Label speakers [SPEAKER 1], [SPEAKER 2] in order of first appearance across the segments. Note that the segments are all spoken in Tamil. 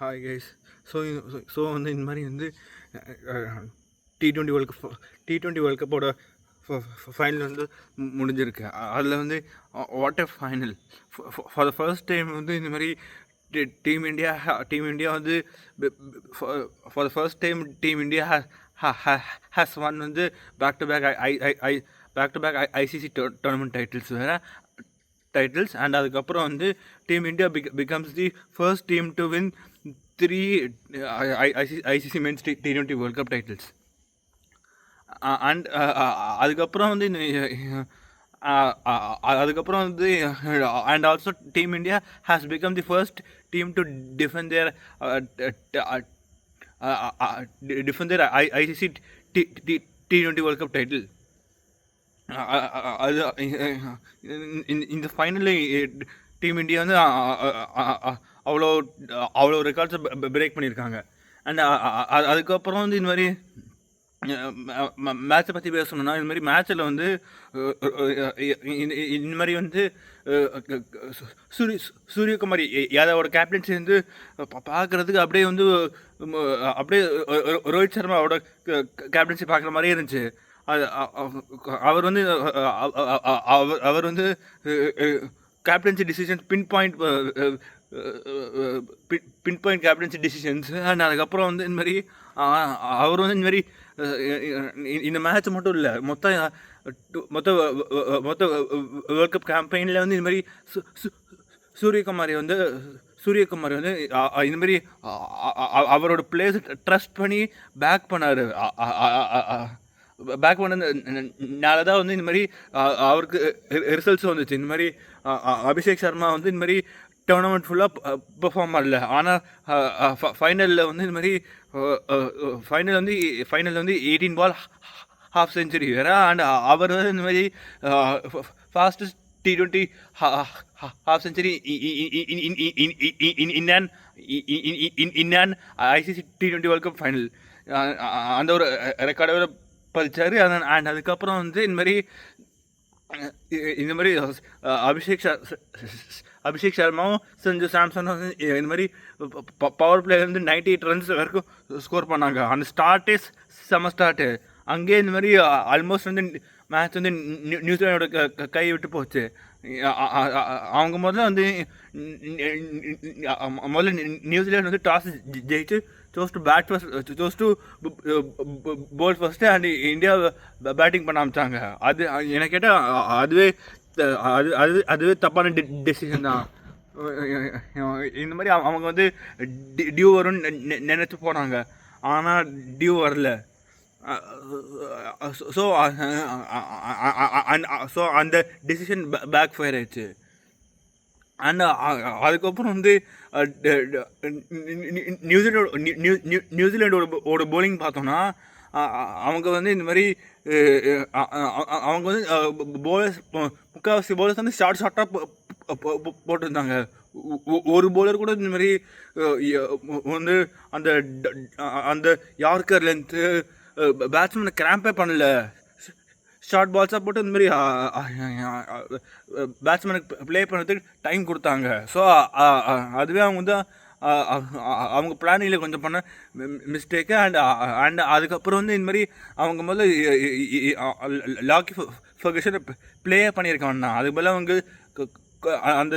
[SPEAKER 1] Hi guys. ஸோ வந்து இந்த மாதிரி வந்து T20 வேர்ல்ட் கப் வேர்ல்ட் கப்போட ஃபைனல் வந்து முடிஞ்சிருக்கு. அதில் வந்து what a final. For the first time வந்து இந்த மாதிரி டீம் இந்தியா வந்து for the first time team India has won வந்து back to back ICC tournament titles. And அதுக்கப்புறம் வந்து team India becomes the first team to win 3 ICC men's T20 world cup titles. And அதுக்கப்புறம் வந்து and also team India has become the first team to defend their ICC T20 world cup title. அது இந்த ஃபைனலில் டீம் இந்தியா வந்து அவ்வளோ ரெக்கார்ட்ஸை பிரேக் பண்ணியிருக்காங்க. அண்ட் அதுக்கப்புறம் வந்து இந்த மாதிரி மேட்சை பற்றி பேசணுன்னா, இது மாதிரி மேட்சில் வந்து இந்த மாதிரி வந்து சூரியகுமார் யாதவோட கேப்டன்சி வந்து பார்க்குறதுக்கு அப்படியே வந்து ரோஹித் சர்மாவோட கேப்டன்சி பார்க்குற மாதிரியே இருந்துச்சு. அவர் வந்து captaincy decisions pin point captaincy decisions. And அதுக்கப்புறம் வந்து இந்த மாதிரி அவர் வந்து இந்த மாதிரி இந்த மேட்ச் மட்டும் இல்லை, மொத்த வேர்ல்ட் கப் கேம்பெயினில் வந்து இந்த மாதிரி சூரியகுமார் வந்து இந்த மாதிரி அவரோட பிளேஸ் ட்ரஸ்ட் பண்ணி பேக் பண்ணதுனால தான் வந்து இந்த மாதிரி அவருக்கு ரிசல்ட்ஸ் வந்துச்சு. இந்த மாதிரி அபிஷேக் சர்மா வந்து இந்த மாதிரி டோர்னமெண்ட் ஃபுல்லாக பெர்ஃபார்ம் பண்ணல. ஆனால் ஃபைனலில் வந்து இந்த மாதிரி ஃபைனல் வந்து 18 பால் ஹாஃப் செஞ்சுரி வேறு. அண்ட் அவர் வந்து இந்த மாதிரி fastest T20 half century in an ICC T20 world cup final அந்த ஒரு ரெக்கார்டோட பதிச்சார். அண்ட் அதுக்கப்புறம் வந்து இந்த மாதிரி அபிஷேக் சர்மாவும் சஞ்சு சாம்சனும் வந்து இந்த மாதிரி பவர் பிளேயர் வந்து 98 ரன்ஸ் வரைக்கும் ஸ்கோர் பண்ணாங்க. அந்த ஸ்டார்ட்டே செம ஸ்டார்ட்டு. அங்கேயே இந்த மாதிரி ஆல்மோஸ்ட் வந்து மேட்ச் வந்து நியூசிலாண்டோட கை விட்டு போச்சு. அவங்க முதல்ல நியூசிலாந்து வந்து டாஸ் ஜெயிச்சு chose to bowl first. And India batting பண்ண ஆரம்பித்தாங்க. அது எனக்கு கேட்டால் அதுவே தப்பான டெசிஷன் தான். இந்த மாதிரி அவங்க வந்து டியூ வரும்னு நினச்சி போனாங்க, ஆனால் டியூ வரல. ஸோ அந்த டெசிஷன் பேக் ஃபயர் ஆயிடுச்சு. அண்ட் அதுக்கப்புறம் வந்து நியூசிலாண்டோட போலிங் பார்த்தோன்னா, அவங்க வந்து இந்த மாதிரி அவங்க வந்து முக்கால்வாசி போலர்ஸ் வந்து ஷார்ட்டாக போட்டிருந்தாங்க. ஒரு போலர் கூட இந்த மாதிரி வந்து அந்த யார்க்கர்லேருந்து பேட்ஸ்மேனை கிராம்பே பண்ணல. ஷார்ட் பால்ஸாக போட்டு இந்த மாதிரி பேட்ஸ்மேனுக்கு ப்ளே பண்ணுறதுக்கு டைம் கொடுத்தாங்க. ஸோ அதுவே அவங்க வந்து அவங்க பிளானிங்கில் கொஞ்சம் பண்ண மிஸ்டேக்கு. அண்ட் அதுக்கப்புறம் வந்து இந்த மாதிரி அவங்க முதல்ல லாக்கி ஃபர்கூசனை ப்ளே பண்ணியிருக்காங்க. அதுக்கு பதிலாக அவங்க அந்த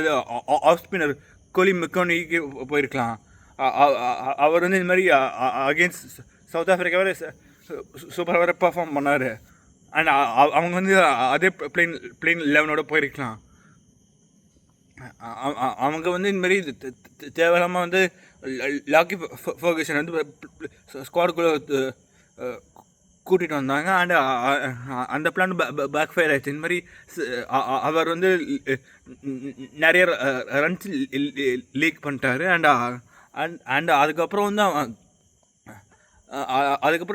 [SPEAKER 1] ஆஃப் ஸ்பின்னர் கோலி மெக்கானிக்கு போயிருக்கலாம். அவர் வந்து இந்த மாதிரி அகெயின்ஸ்ட் சவுத் ஆஃப்ரிக்காவே சூப்பராக வேறு பர்ஃபார்ம் பண்ணார். அண்ட் அவங்க வந்து அதே பிளேன் 11ஓட போயிருக்கலாம். அவங்க வந்து இந்த மாதிரி தேவையில்லாமல் வந்து லாக்கி ஃபர்கூசன் வந்து ஸ்குவாடுக்குள்ளே கூட்டிகிட்டு வந்தாங்க. அண்ட் அந்த பிளான் பேக் ஃபயர் ஆயிடுச்சு. இந்த மாதிரி அவர் வந்து நிறைய ரன்ஸ் லீக் பண்ணிட்டாரு. அண்ட் அதுக்கப்புறம் வந்து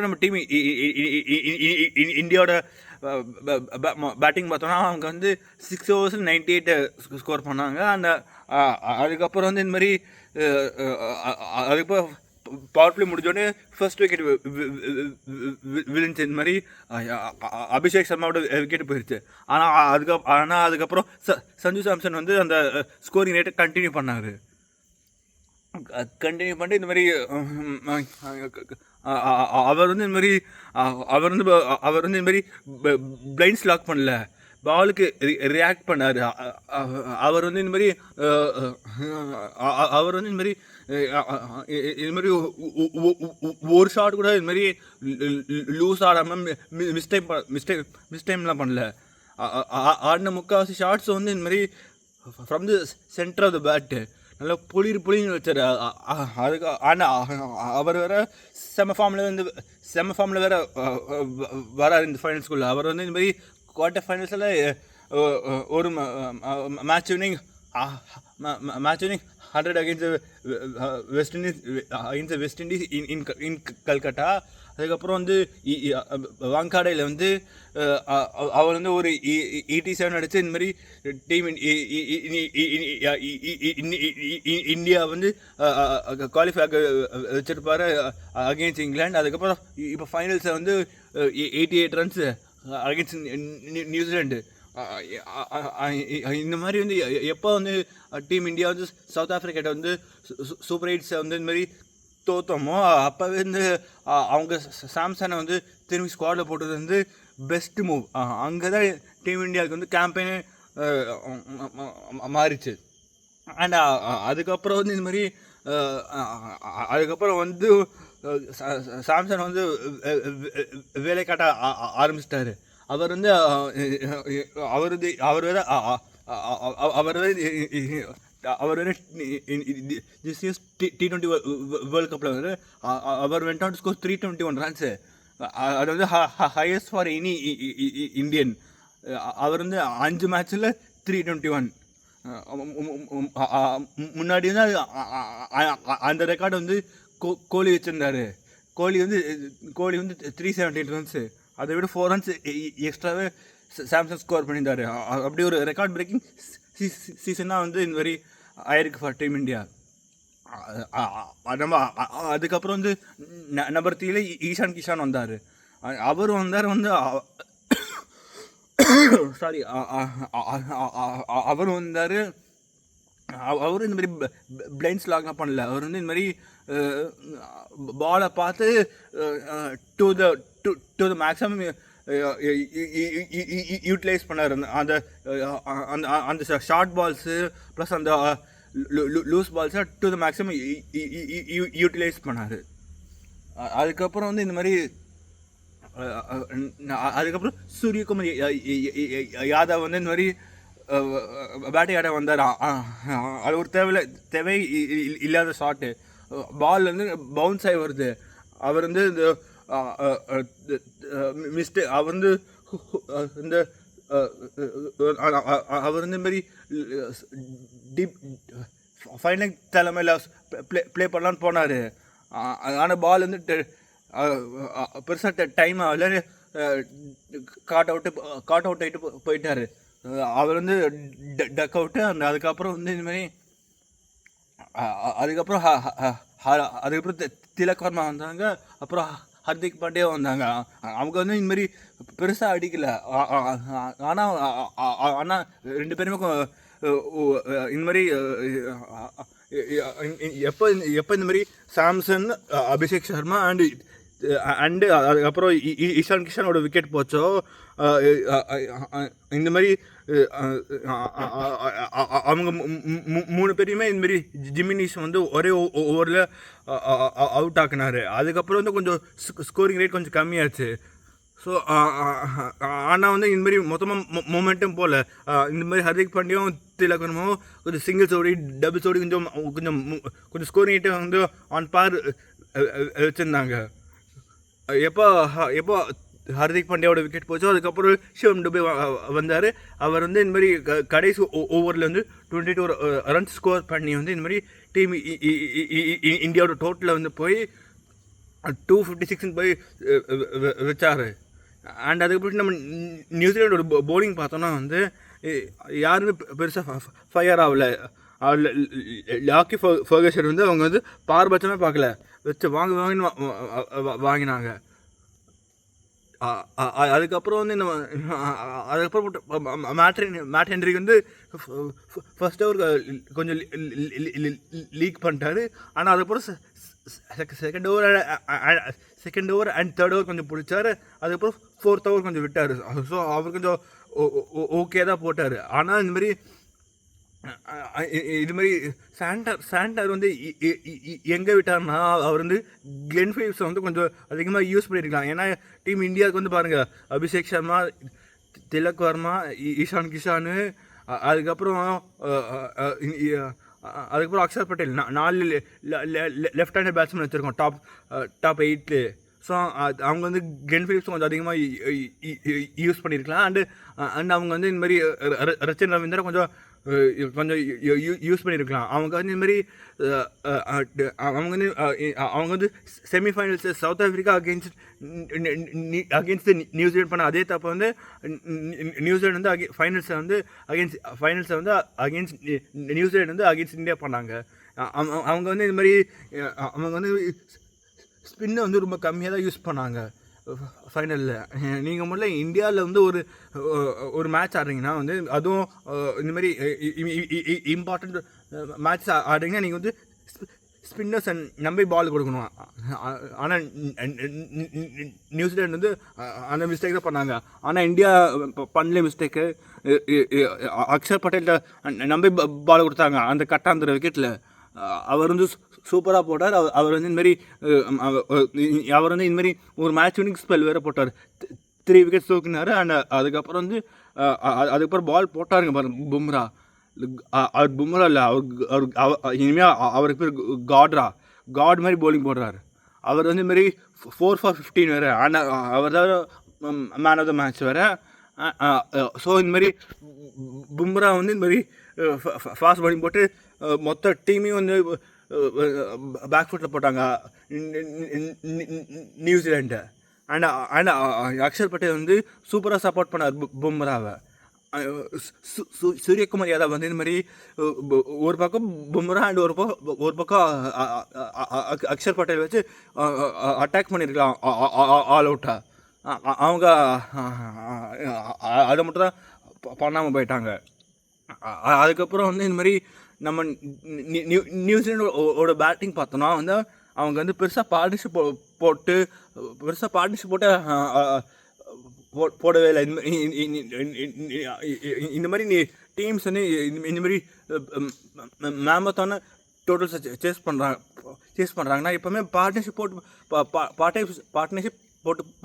[SPEAKER 1] நம்ம டீம் இந்தியாவோட பேட்டிங் பார்த்தோன்னா, அவங்க வந்து 6 overs 98 ஸ்கோர் பண்ணாங்க. அண்ட் அதுக்கப்புறம் வந்து இந்த மாதிரி அதுக்கப்புறம் பவர் பிளே முடிஞ்சோடனே ஃபர்ஸ்ட் விக்கெட் விழுந்துச்சு. இந்த மாதிரி அபிஷேக் சர்மாவோட விக்கெட் போயிடுச்சு. ஆனால் அதுக்கப்புறம் சஞ்சு சாம்சன் வந்து அந்த ஸ்கோரிங் ரேட்டை கண்டினியூ பண்ணார். கண்டினியூ பண்ணிட்டு இந்த மாதிரி அவர் வந்து இந்த மாதிரி அவர் வந்து இந்த மாதிரி பிளைண்ட்ஸ் லாக் பண்ணல, பாலுக்கு ரியாக்ட் பண்ணார். அவர் வந்து இந்த மாதிரி அவர் வந்து இந்த மாதிரி இது மாதிரி ஒரு ஷாட் கூட இது மாதிரி லூஸ் ஆடாமல் மிஸ்டைம்லாம் பண்ணல. ஆடின முக்கால்வாசி ஷாட்ஸ் வந்து இந்த மாதிரி from the centre of the bat நல்லா புளின்னு வச்சார். அதுக்கு ஆனால் அவர் வேறு செம ஃபார்மில் வேறு வராரு இந்த ஃபைனல்ஸ்குள்ளே. அவர் வந்து இந்த மாதிரி குவார்ட்டர் ஃபைனல்ஸில் ஒரு match winning 100 against West Indies in Calcutta. அதுக்கப்புறம் வந்து வாங்காடையில் வந்து அவர் வந்து ஒரு 87 அடித்து இந்த மாதிரி டீம் இந்தியா வந்து குவாலிஃபை வச்சுருப்பார் அகெயின்ஸ்ட் இங்கிலாந்து. அதுக்கப்புறம் இப்போ ஃபைனல்ஸை வந்து 88 ரன்ஸு அகெயின்ஸ்ட் நியூசிலாண்டு. இந்த மாதிரி வந்து எப்போ வந்து டீம் இந்தியா வந்து சவுத் ஆஃப்ரிக்காட்ட வந்து சூப்பர் எயிட்ஸை வந்து இந்த மாதிரி தோற்றோமோ அப்போவே வந்து அவங்க சாம்சனை வந்து திரும்பி ஸ்குவாடில் போட்டது வந்து பெஸ்ட்டு மூவ். அங்கே தான் டீம் இந்தியாவுக்கு வந்து கேம்பெயினே மாறிச்சு. அண்ட் அதுக்கப்புறம் வந்து இந்த மாதிரி அதுக்கப்புறம் வந்து சாம்சன் வந்து வேலை காட்ட ஆரம்பிச்சிட்டாரு. அவர் வந்து திஸ் இயர்ஸ் T20 வேர்ல்ட் கப்பில் வந்து அவர் went on to score 321 runs. அது வந்து ஹையஸ்ட் ஃபார் எனி இந்தியன். அவர் வந்து 5 மேட்ச்சில் 321. முன்னாடி வந்து அந்த ரெக்கார்டு வந்து கோலி வச்சுருந்தார். கோலி வந்து 317 ரன்ஸு, அதை விட 4 ரன்ஸ் எக்ஸ்ட்ராவே சாம்சங் ஸ்கோர் பண்ணியிருந்தார். அப்படி ஒரு ரெக்கார்ட் பிரேக்கிங் சீசனாக வந்து இந்த மாதிரி ஆயிருக்கு ஃபார் டீம் இந்தியா. நம்ம அதுக்கப்புறம் வந்து நம்பர் 3ல ஈஷான் கிஷான் வந்தார். அவர் வந்து சாரி அவர் வந்தார். அவர் இந்த மாதிரி பிளைண்ட்ஸ் லாக்லாம் பண்ணல. அவர் வந்து இந்த மாதிரி பாலை பார்த்து டு த மேக்ஸிமம் யூட்டிலைஸ் பண்ணார். அந்த அந்த ஷார்ட் பால்ஸு ப்ளஸ் அந்த லூஸ் பால்ஸை டு த மேக்ஸிமம் யூட்டிலைஸ் பண்ணார். அதுக்கப்புறம் வந்து இந்த மாதிரி அதுக்கப்புறம் சூரியகுமார் யாதவ் வந்து இந்த மாதிரி பேட்டிங் ஆட வந்தார். அது ஒரு தேவை இல்லாத ஷாட்டு. பால் வந்து பவுன்ஸ் ஆகி வருது. அவர் வந்து இந்த அவர் வந்து இந்த அவர் வந்து இந்த மாதிரி டீப் ஃபைனல் தலைமையில் ப்ளே பண்ணலான்னு போனார். ஆனால் பால் வந்து பெருசாக டைம் ஆகல, காட் அவுட் ஆகிட்டு போயிட்டார். அவர் வந்து டக் அவுட்டு. அதுக்கப்புறம் வந்து இந்த மாதிரி அதுக்கப்புறம் திலக் வர்மா வந்தாங்க. அப்புறம் ஹர்திக் பாண்டியா வந்தாங்க. அவங்க வந்து இந்த மாதிரி பெருசாக அடிக்கலை. ஆனால் 2 பேருமே இந்த மாதிரி எப்போ இந்த மாதிரி சாம்சன், அபிஷேக் சர்மா அண்டு அதுக்கப்புறம் ஈஷான் கிஷானோட விக்கெட் போச்சோ, இந்த மாதிரி அவங்க 3 பேரையுமே இந்தமாரி ஜிமினிஸ் வந்து ஒரே ஓவரில் அவுட் ஆக்கினார். அதுக்கப்புறம் வந்து கொஞ்சம் ஸ்கோரிங் ரேட் கொஞ்சம் கம்மியாச்சு. ஸோ ஆனால் வந்து இந்தமாரி மொத்தமாக மொமெண்ட்டும் போல் இந்த மாதிரி ஹர்திக் பாண்டியாவும் திலக் வர்மாவும் கொஞ்சம் சிங்கிள்ஸ் ஓடி டபுள்ஸ் ஓடி கொஞ்சம் ஸ்கோரிங் ரேட்டை வந்து ஆன் பார் வச்சுருந்தாங்க. எப்போ ஹர்திக் பாண்டியாவோட விக்கெட் போச்சோ அதுக்கப்புறம் சிவம் டுபே வந்தார். அவர் வந்து இந்த மாதிரி கடைசி ஓவரில் வந்து 22 ரன்ஸ் ஸ்கோர் பண்ணி வந்து இந்த மாதிரி டீம் இந்தியாவோட டோட்டலில் வந்து போய் 256 போய் வச்சார். அண்ட் அதுக்கப்புறம் நம்ம நியூசிலாண்டோட பவுலிங் பார்த்தோன்னா வந்து யாருமே பெருசாக ஃபயர் ஆகலை. லாக்கி ஃபர்கூசன் வந்து அவங்க வந்து பாரபட்சமே பார்க்கல, வச்சு வாங்கினாங்க. அதுக்கப்புறம் வந்து நம்ம அதுக்கப்புறம் மேட் ஹென்ரிக்கு வந்து ஃபர்ஸ்ட் ஓவர் கொஞ்சம் லீக் பண்ணிட்டாரு. ஆனால் அதுக்கப்புறம் second over and third over கொஞ்சம் பிடிச்சாரு. அதுக்கப்புறம் ஃபோர்த் ஓவர் கொஞ்சம் விட்டார். ஸோ அவர் கொஞ்சம் ஓகே தான் போட்டார். ஆனால் இந்த மாதிரி இது மாதிரி சாண்டர் வந்து எங்கே விட்டார்னா அவர் வந்து கிளென் ஃபிலிப்ஸை வந்து கொஞ்சம் அதிகமாக யூஸ் பண்ணியிருக்கலாம். ஏன்னா டீம் இந்தியாவுக்கு வந்து பாருங்கள் அபிஷேக் சர்மா, திலக் வர்மா, ஈஷான் கிஷானு, அதுக்கப்புறம் Axar Patel 4 left handed batsman வச்சுருக்கோம் டாப் 8. ஸோ அவங்க வந்து கிளென் ஃபிலிப்ஸ் கொஞ்சம் அதிகமாக யூஸ் பண்ணியிருக்கலாம். அண்ட் அவங்க வந்து இந்த மாதிரி ரச்சின் ரவீந்திரா கொஞ்சம் யூஸ் பண்ணியிருக்கலாம். அவங்க வந்து இந்த மாதிரி அவங்க வந்து semi-finals south Africa against New Zealand பண்ண அதே தப்பை வந்து நியூசிலாண்ட் வந்து ஃபைனல்ஸை வந்து அகேன்ஸ்ட் நியூசிலாண்ட் வந்து அகேன்ஸ்ட் இந்தியா பண்ணாங்க. அவங்க வந்து இது மாதிரி அவங்க வந்து ஸ்பின்னை வந்து ரொம்ப கம்மியாக தான் யூஸ் பண்ணாங்க ஃபைனலில். நீங்கள் முதல்ல இந்தியாவில் வந்து ஒரு மேட்ச் ஆடுறீங்கன்னா வந்து அதுவும் இந்த மாதிரி இம்பார்ட்டண்ட் மேட்ச் ஆடுறீங்கன்னா நீங்கள் வந்து ஸ்பின்னர்ஸ் நம்பி பால் கொடுக்கணும். ஆனால் நியூசிலாண்ட் வந்து அந்த மிஸ்டேக் தான் பண்ணாங்க. ஆனால் இந்தியா பண்ணல மிஸ்டேக்கு. அக்ஷர் பட்டேல்கிட்ட நம்பி பால் கொடுத்தாங்க அந்த கட்டாந்திர விக்கெட்டில். அவர் வந்து சூப்பராக போட்டார். அவர் வந்து இந்தமாரி இந்தமாரி ஒரு மேட்ச் வினிங் ஸ்பெல் வேறு போட்டார். 3 விக்கெட்ஸ் தூக்கினார். அண்ட் அதுக்கப்புறம் வந்து அதுக்கப்புறம் பால் போட்டாருங்க பாருங்க பும்ரா. அவர் பும்ரா இல்லை, அவர் இனிமேல் அவருக்கு பேர் காட் மாதிரி போலிங் போடுறாரு. அவர் வந்து இதுமாரி 4 for 15 வேறு. ஆனால் அவர் தான் மேன் ஆஃப் த மேட்ச் வேறு. ஸோ இந்தமாரி பும்ரா வந்து இந்தமாரி ஃபாஸ்ட் பவுலிங் போட்டு மொத்த டீமையும் வந்து பேக் ஃபுட்டில் போட்டாங்க நியூசிலாண்டை. அண்ட் அக்ஷர் பட்டேல் வந்து சூப்பராக சப்போர்ட் பண்ணார் பும்ராவை. சூரியகுமார் யாதவ் வந்து இந்த மாதிரி ஒரு பக்கம் பும்ரா அண்ட் ஒரு பக்கம் அக்ஷர் பட்டேல் வச்சு அட்டாக் பண்ணியிருக்கலாம் ஆல் அவுட்டாக. அவங்க அதை மட்டும் தான் பண்ணாமல் போயிட்டாங்க. அதுக்கப்புறம் வந்து இந்த மாதிரி நம்ம நியூசிலாண்டோட பேட்டிங் பார்த்தோன்னா வந்து அவங்க வந்து பெருசாக பார்ட்னர்ஷிப் போட்டு போடவே இல்லை. இந்த மாதிரி டீம்ஸ் வந்து இந்த மாதிரி மேம்பத்தான டோட்டல்ஸை சேஸ் பண்ணுறாங்கன்னா எப்போவுமே பார்ட்னர்ஷிப்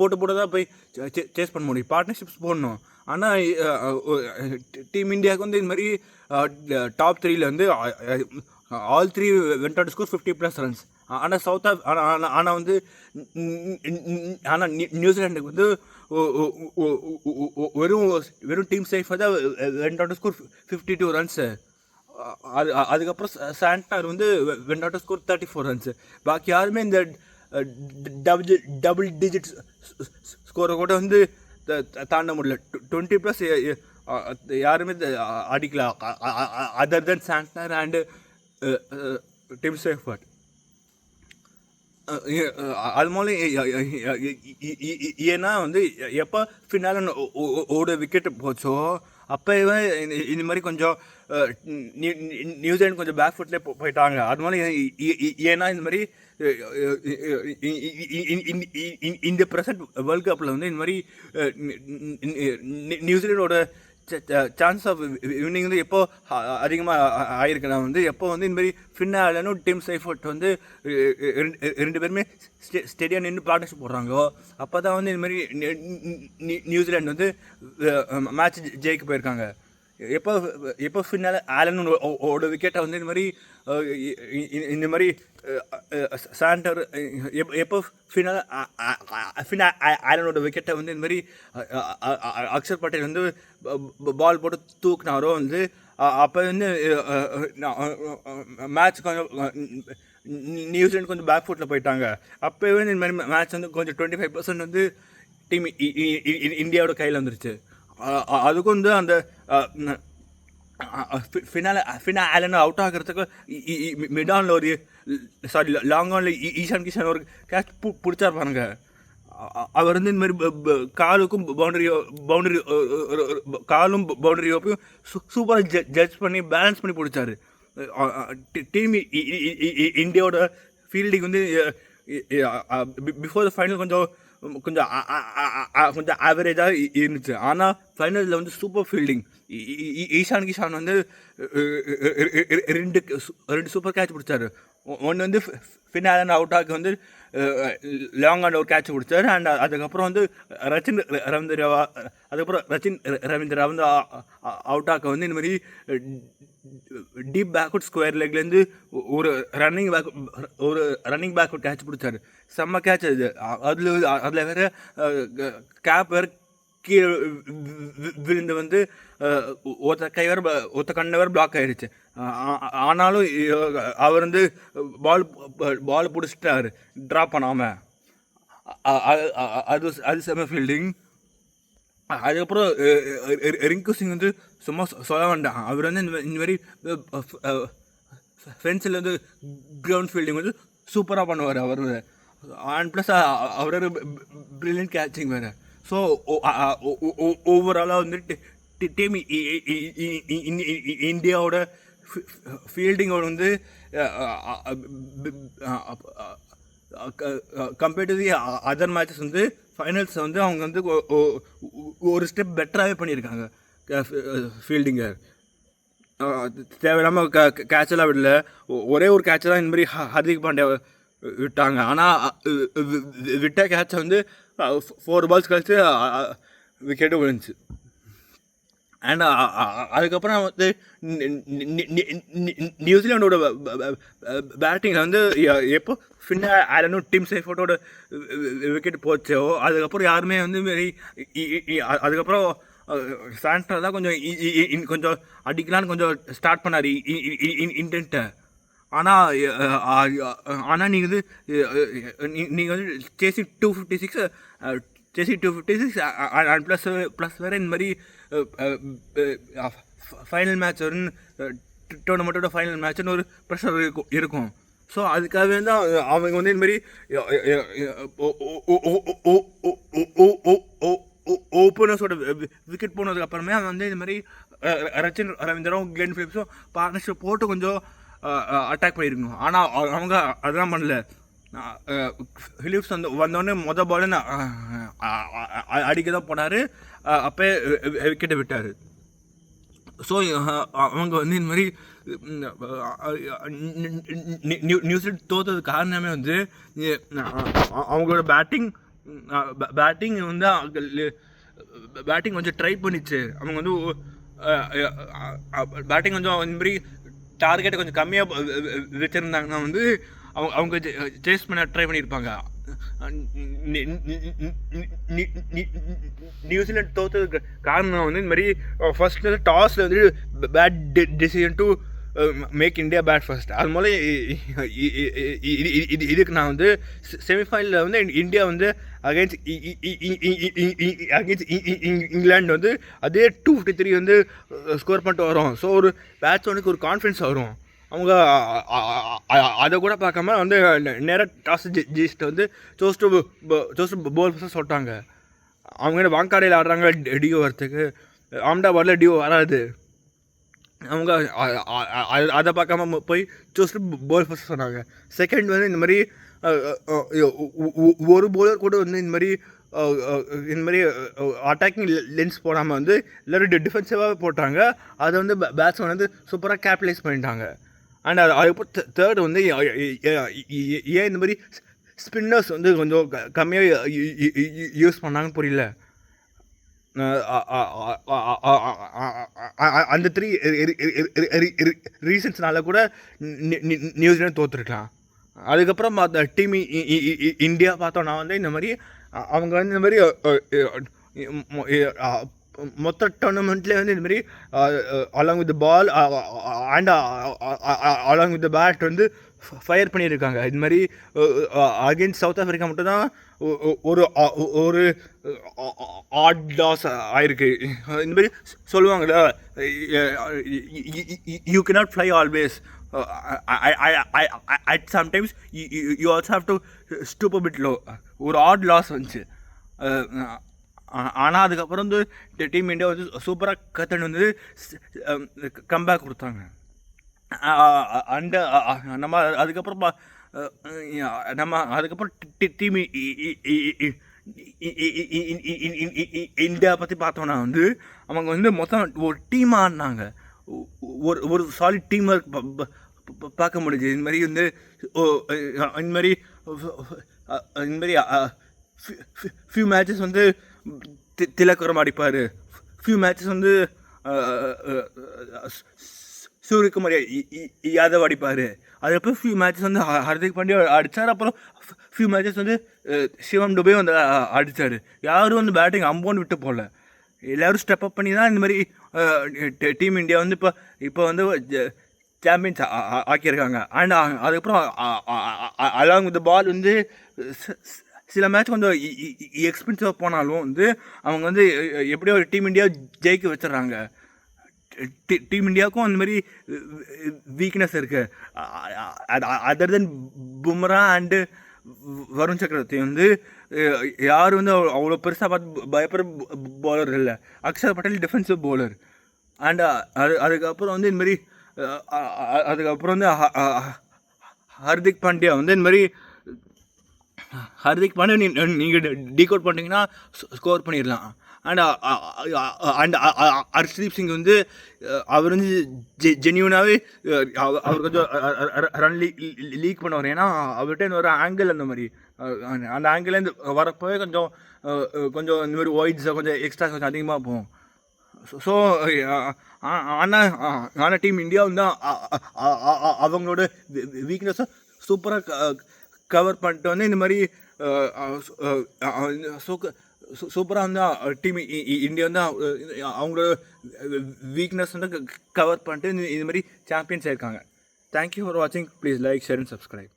[SPEAKER 1] போட்டு தான் போய் சேஸ் பண்ண முடியும். பார்ட்னர்ஷிப்ஸ் போடணும். ஆனால் டீம் இந்தியாவுக்கு வந்து இந்த மாதிரி டாப் 3ல் வந்து all 3 went out score 50+ runs. ஆனால் வந்து நியூசிலாண்டுக்கு வந்து வெறும் டீம் சேஃபாக தான் வெண்ட் அவுட் ஸ்கோர் 52 ரன்ஸு. அதுக்கப்புறம் சாண்டர் வந்து வெண்ட் அவுட் ஸ்கோர் 34 ரன்ஸு. பாக்கி யாருமே இந்த டபுள் டிஜிட் ஸ்கோரை கூட வந்து தாண்ட முடியல. 20+ யாருமே அடிக்கலாம் other then Santner and Tim Seifert. அது மூலம் ஏன்னா வந்து எப்போ ஃபினால ஓட விக்கெட்டு போச்சோ அப்போவே இந்த மாதிரி கொஞ்சம் நியூசிலாண்ட் கொஞ்சம் பேக் ஃபுட்லேயே போயிட்டாங்க. அது மூலம் ஏன்னா இந்த மாதிரி இந்த ப்ரெசன்ட் வேர்ல்டு கப்பில் வந்து இந்த மாதிரி நியூசிலாண்டோட சான்ஸ் ஆஃப் வின்னிங் வந்து எப்போ அதிகமாக ஆகிருக்குன்னா வந்து எப்போ வந்து இந்த மாதிரி ஃபின்னாலும் டீம் சேஃபர்ட் வந்து 2 பேருமே ஸ்டெடியாக நின்று பார்ட்னர்ஷிப் போடுறாங்களோ அப்போ தான் வந்து இந்த மாதிரி நியூசிலாண்டு வந்து மேட்ச் ஜெயிக்க போயிருக்காங்க. எப்போ ஃபின்னால் ஆலனோட விக்கெட்டை வந்து இந்த மாதிரி சாண்டர் எப்போ ஃபின்னால் ஆலனோட விக்கெட்டை வந்து இந்த மாதிரி அக்ஷர் பட்டேல் வந்து பால் போட்டு தூக்குனாரோ வந்து அப்போ வந்து மேட்ச் கொஞ்சம் நியூசிலாண்ட் கொஞ்சம் பேக் ஃபுட்டில் போயிட்டாங்க. அப்போவே இந்த மாதிரி மேட்ச் வந்து கொஞ்சம் 25% வந்து டீம் இந்தியாவோட கையில் வந்துருச்சு. அதுக்கும் வந்து அந்த ஃபினா ஆலன் அவுட் ஆகிறதுக்கு மிட் ஆனில் லாங் ஆனில் ஈஷான் கிஷான் ஒரு கேட்ச் பிடிச்சா பாருங்க. அவர் வந்து இந்த மாதிரி காலுக்கும் பவுண்டரி காலும் பவுண்டரியோப்பையும் சூப்பராக ஜட்ஜ் பண்ணி பேலன்ஸ் பண்ணி பிடிச்சாரு. டீம் இந்தியாவோட ஃபீல்டிங் வந்து பிஃபோர் த ஃபைனல் கொஞ்சம் கொஞ்சம் கொஞ்சம் ஆவரேஜாக இருந்துச்சு. ஆனால் ஃபைனலில் வந்து சூப்பர் ஃபீல்டிங். ஈஷான் கிஷான் வந்து ரெண்டு சூப்பர் கேட்ச் பிடிச்சாரு. ஒன்று வந்து ஃபினாலன் அவுட் ஆகி வந்து லாங் ஆன் ஒரு கேட்ச் பிடிச்சாரு. அண்ட் அதுக்கப்புறம் வந்து ரச்சின் ரவீந்திரா வந்து அவுட் ஆக வந்து இந்த மாதிரி டீப் பேக்வுட் ஸ்கொயர் லெக்லேருந்து ஒரு ரன்னிங் பேக்வுட் கேட்ச் பிடிச்சாரு. செம்ம கேட்ச் அது. அதில் வேறு கேப் வேறு கீழே விழுந்து வந்து ஒத்த கண்ணை வேறு பிளாக் ஆகிடுச்சு. ஆனாலும் அவர் வந்து பால் பிடிச்சிட்டாரு ட்ராப் பண்ணாமல். அது செம்ம ஃபீல்டிங். அதுக்கப்புறம் ரிங்கு சிங் வந்து சும்மா சொல்ல வேண்டாம். அவர் வந்து இந்த மாதிரி ஃபென்ஸில் வந்து கிரவுண்ட் ஃபீல்டிங் வந்து சூப்பராக பண்ணுவார் அவர். அண்ட் ப்ளஸ் அவரோட ப்ரில்லியன்ட் கேட்சிங் வேறு. ஸோ ஓவராலாக வந்து டீம் இந்தியாவோட ஃபீல்டிங்கோட வந்து compared to the other matches வந்து ஃபைனல்ஸ் வந்து அவங்க வந்து ஒரு ஸ்டெப் பெட்டராகவே பண்ணியிருக்காங்க ஃபீல்டிங்கை. தேவையில்லாமல் கேட்செல்லாம் விடல. ஒரே ஒரு கேட்சை தான் இந்த மாதிரி ஹர்திக் பாண்டியா விட்டாங்க. ஆனால் விட்ட கேட்சை வந்து 4 balls கழிச்சு விக்கெட்டு விழுந்துச்சு. அண்ட் அதுக்கப்புறம் வந்து நியூசிலாண்டோட பேட்டிங்கில் வந்து எப்போ ஃபின்னா ஆலனும் டீம் சேஃபோட்டோட விக்கெட் போச்சோ அதுக்கப்புறம் யாருமே வந்து மாரி அதுக்கப்புறம் சாண்டா தான் கொஞ்சம் அடிக்கலான்னு கொஞ்சம் ஸ்டார்ட் பண்ணார் இன்டென்ட்டை. ஆனால் நீங்கள் வந்து சேசிங் 256 அண்ட் ப்ளஸ் வேறு இந்த மாதிரி ஃபைனல் மேட்ச் வரும்னு டோர்னமெண்ட்டோட ஃபைனல் மேட்ச்னு ஒரு ப்ரெஷர் இருக்கும். ஸோ அதுக்காகவே தான் அவங்க வந்து இந்த மாதிரி ஓப்பனர்ஸோட விக்கெட் போனதுக்கு அப்புறமே அவன் வந்து இந்த மாதிரி ரச்சின் ரவீந்திராவும் கிளென் ஃபிலிப்ஸும் பார்ட்னர்ஷிப் போட்டு கொஞ்சம் அட்டாக் பண்ணியிருக்கணும். ஆனால் அவங்க அதெல்லாம் பண்ணல. ஃபிலிப்ஸ் வந்து வந்தோடனே மொதல் பால் அடிக்க தான் போனார். அப்போ விக்கெட்டை விட்டார். ஸோ அவங்க வந்து இந்த மாதிரி நியூசிலாந்து தோற்றது காரணமே வந்து அவங்களோட பேட்டிங் வந்து பேட்டிங் கொஞ்சம் ட்ரை பண்ணிச்சு. அவங்க வந்து பேட்டிங் கொஞ்சம் இந்த மாதிரி டார்கெட்டை கொஞ்சம் கம்மியாக வச்சுருந்தாங்கன்னா வந்து அவங்க சேஸ் பண்ண ட்ரை பண்ணியிருப்பாங்க. நியூசிலாந்து தோற்றதுக்கு காரணம் வந்து இந்த மாதிரி ஃபர்ஸ்ட் வந்து டாஸில் வந்து bat decision to make India bat first. அது மூலம் இதுக்கு நான் வந்து செமிஃபைனலில் வந்து இந்தியா வந்து அகெயின்ஸ்ட் இங்கிலாந்து வந்து அதே 253 வந்து ஸ்கோர் பண்ணிட்டு வரும். ஸோ ஒரு பேட்ஸ்மேனுக்கு ஒரு கான்ஃபிடன்ஸ் வரும். அவங்க அதை கூட பார்க்காம வந்து நேராக டாஸ் ஜெயிச்சுட்டு வந்து சோஸ்ட்டு போல் ஃபஸ்ட்டு சொல்லிட்டாங்க. அவங்க வாங்காடையில் ஆடுறாங்க டிஓ வரத்துக்கு. அஹமதாபாத்தில் டிஓ வராது. அவங்க அதை பார்க்காம போய் சோஸ்ட்டு போல் ஃபஸ்ட்டு சொன்னாங்க. செகண்ட் வந்து இந்த மாதிரி ஒரு போலர் கூட வந்து இந்த மாதிரி அட்டாக்கிங் லென்ஸ் போடாமல் வந்து எல்லோரும் டிஃபென்சிவாக போட்டாங்க. அதை வந்து பேட்ஸ்மேன் வந்து சூப்பராக கேபிட்டலைஸ் பண்ணிட்டாங்க. அண்ட் அதுக்கப்புறம் தேர்டு வந்து ஏன் இந்த மாதிரி ஸ்பின்னர்ஸ் வந்து கொஞ்சம் கம்மியாக யூஸ் பண்ணாங்கன்னு புரியல. அந்த 3 ரீசன்ஸ்னால கூட நியூசிலாந்து தோற்றுருக்கலாம். அதுக்கப்புறம் டீம் இந்தியா பார்த்தோன்னா வந்து இந்த மாதிரி அவங்க வந்து இந்த மாதிரி மொத்த டோர்னமெண்ட்லேயே வந்து இதுமாரி along with ball and along with bat வந்து ஃபயர் பண்ணியிருக்காங்க. இது மாதிரி அகெயின்ஸ்ட் சவுத் ஆஃப்ரிக்கா மட்டும்தான் ஒரு ஆட் லாஸ் ஆயிருக்கு. இந்த மாதிரி சொல்லுவாங்கள்ல, you cannot fly always. at sometimes you also have to stoop a bit low. ஒரு ஆட் லாஸ் வந்துச்சு. ஆனால் அதுக்கப்புறம் வந்து டீம் இந்தியா வந்து சூப்பராக கற்றுன்னு வந்து கம்பேக் கொடுத்தாங்க. அண்டு நம்ம அதுக்கப்புறம் டீம் இந்தியா பற்றி பார்த்தோன்னா வந்து அவங்க வந்து மொத்தம் ஒரு டீமாக ஆடினாங்க. ஒரு சாலிட் டீம் ஒர்க் பார்க்க முடியுது. இந்த மாதிரி வந்து இந்த மாதிரி ஃபியூ மேட்சஸ் வந்து திலக்கரம் அடிப்பார், ஃபியூ மேட்சஸ் வந்து சூரியகுமார் யாதவ் அடிப்பார், அதுக்கப்புறம் ஃபியூ மேட்சஸ் வந்து ஹர்திக் பாண்டியா அடித்தார், அப்புறம் ஃபியூ மேட்சஸ் வந்து சிவம் டுபே வந்து அடித்தார். யாரும் வந்து பேட்டிங் அம்போன்னு விட்டு போகல, எல்லோரும் ஸ்டெப் அப் பண்ணி தான் இந்த மாதிரி டீம் இந்தியா வந்து இப்போ வந்து சாம்பியன்ஸ் ஆக்கியிருக்காங்க. அண்ட் அதுக்கப்புறம் அலாங் வித் பால் வந்து சில மேட்ச் கொஞ்சம் எக்ஸ்பென்சிவாக போனாலும் வந்து அவங்க வந்து எப்படியோ ஒரு டீம் இந்தியா ஜெயிக்க வச்சிடறாங்க. டீம் இந்தியாவுக்கும் அந்த மாதிரி வீக்னஸ் இருக்குது. Other then Bumrah and Varun சக்கரவர்த்தி வந்து யாரும் வந்து அவ்வளோ பெருசாக பார்த்து பயப்படுற பவுலர் இல்லை. Axar Patel defensive bowler. And அதுக்கப்புறம் வந்து இந்த மாதிரி அதுக்கப்புறம் வந்து ஹர்திக் பாண்டியா வந்து இந்த மாதிரி ஹர்திக் பாண்டியா நீங்கள் டீகோட் பண்ணிட்டீங்கன்னா ஸ்கோர் பண்ணிடலாம். அண்ட் ஹர்ஷ்தீப் சிங் வந்து அவர் வந்து ஜென்யூனாகவே அவர் கொஞ்சம் ரன் லீக் பண்ணுவார். ஏன்னா அவர்கிட்ட ஒரு ஆங்கிள் அந்த மாதிரி அந்த ஆங்கிள்லேருந்து வரப்போவே கொஞ்சம் இந்த மாதிரி ஒயிட்ஸை கொஞ்சம் எக்ஸ்ட்ரா கொஞ்சம் அதிகமாக போகும். ஸோ ஆனால் டீம் இந்தியா வந்து அவங்களோட வீக்னஸை சூப்பராக கவர் பண்ணிட்டு வந்து இந்த மாதிரி சூப்பராக வந்து டீம் இந்தியா வந்து அவங்களோட வீக்னஸ் வந்து கவர் பண்ணிட்டு இந்த மாதிரி சாம்பியன்ஸ் ஆயிருக்காங்க. தேங்க்யூ ஃபார் வாட்சிங். Please like, share and subscribe.